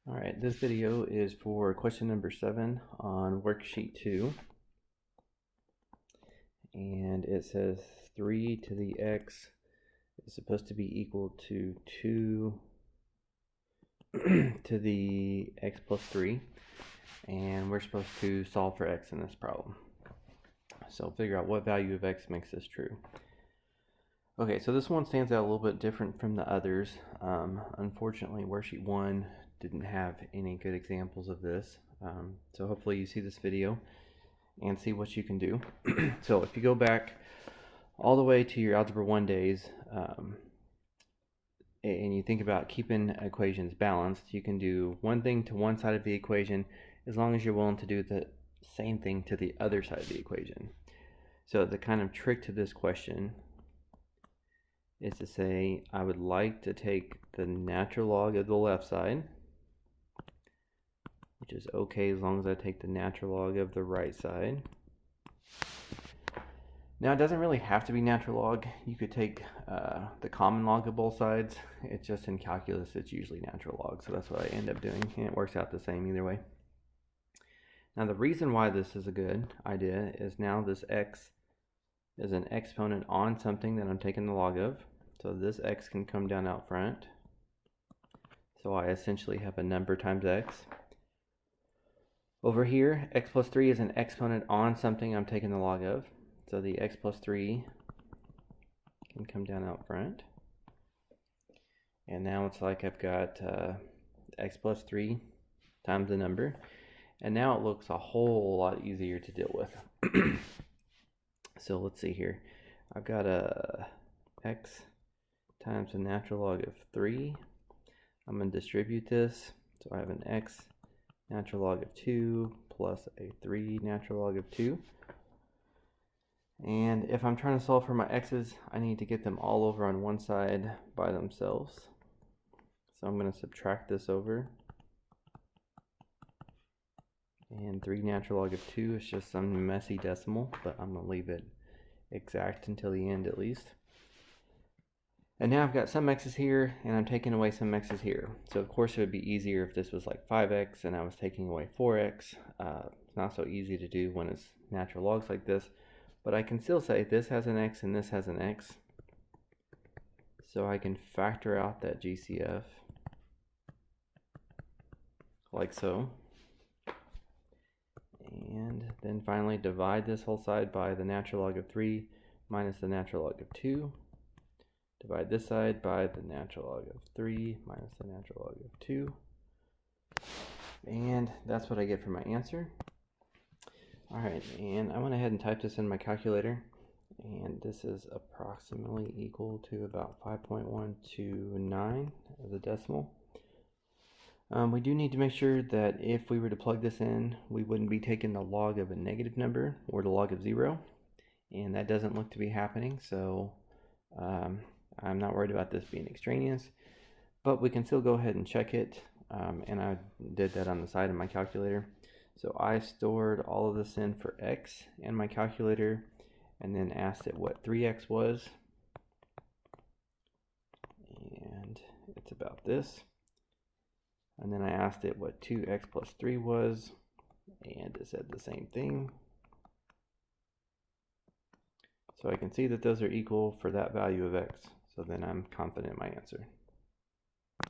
All right, this video is for question number 7 on worksheet 2. And it says 3 to the x is supposed to be equal to 2 to the x plus 3. And we're supposed to solve for x in this problem. So figure out what value of x makes this true. Okay, so this one stands out a little bit different from the others. Unfortunately, worksheet 1 didn't have any good examples of this. So hopefully you see this video and see what you can do. So if you go back all the way to your Algebra 1 days, and you think about keeping equations balanced, you can do one thing to one side of the equation as long as you're willing to do the same thing to the other side of the equation. So the kind of trick to this question is to say I would like to take the natural log of the left side, which is okay as long as I take the natural log of the right side. Now it doesn't really have to be natural log. You could take the common log of both sides. It's just in calculus it's usually natural log, so that's what I end up doing, and it works out the same either way. Now the reason why this is a good idea is now this x is an exponent on something that I'm taking the log of. So this x can come down out front. So I essentially have a number times x. Over here, x plus 3 is an exponent on something I'm taking the log of. So the x plus 3 can come down out front. And now it's like I've got x plus 3 times the number. And now it looks a whole lot easier to deal with. So let's see here. I've got a x times the natural log of 3. I'm going to distribute this. So I have an x natural log of 2 plus a 3 natural log of 2. And if I'm trying to solve for my x's, I need to get them all over on one side by themselves. So I'm going to subtract this over. And 3 natural log of 2 is just some messy decimal, but I'm going to leave it exact until the end at least. And now I've got some x's here, and I'm taking away some x's here. So of course it would be easier if this was like 5x and I was taking away 4x. It's not so easy to do when it's natural logs like this. But I can still say this has an x and this has an x. So I can factor out that GCF like so. And then finally divide this whole side by the natural log of 3 minus the natural log of 2. Divide this side by the natural log of 3 minus the natural log of 2. And that's what I get for my answer. Alright, and I went ahead and typed this in my calculator. And this is approximately equal to about 5.129 as a decimal. We do need to make sure that if we were to plug this in, we wouldn't be taking the log of a negative number or the log of 0. And that doesn't look to be happening, so I'm not worried about this being extraneous. But we can still go ahead and check it, and I did that on the side of my calculator. So I stored all of this in for x in my calculator, and then asked it what 3x was. And it's about this. And then I asked it what 2x plus 3 was, and it said the same thing. So I can see that those are equal for that value of x. So then I'm confident in my answer.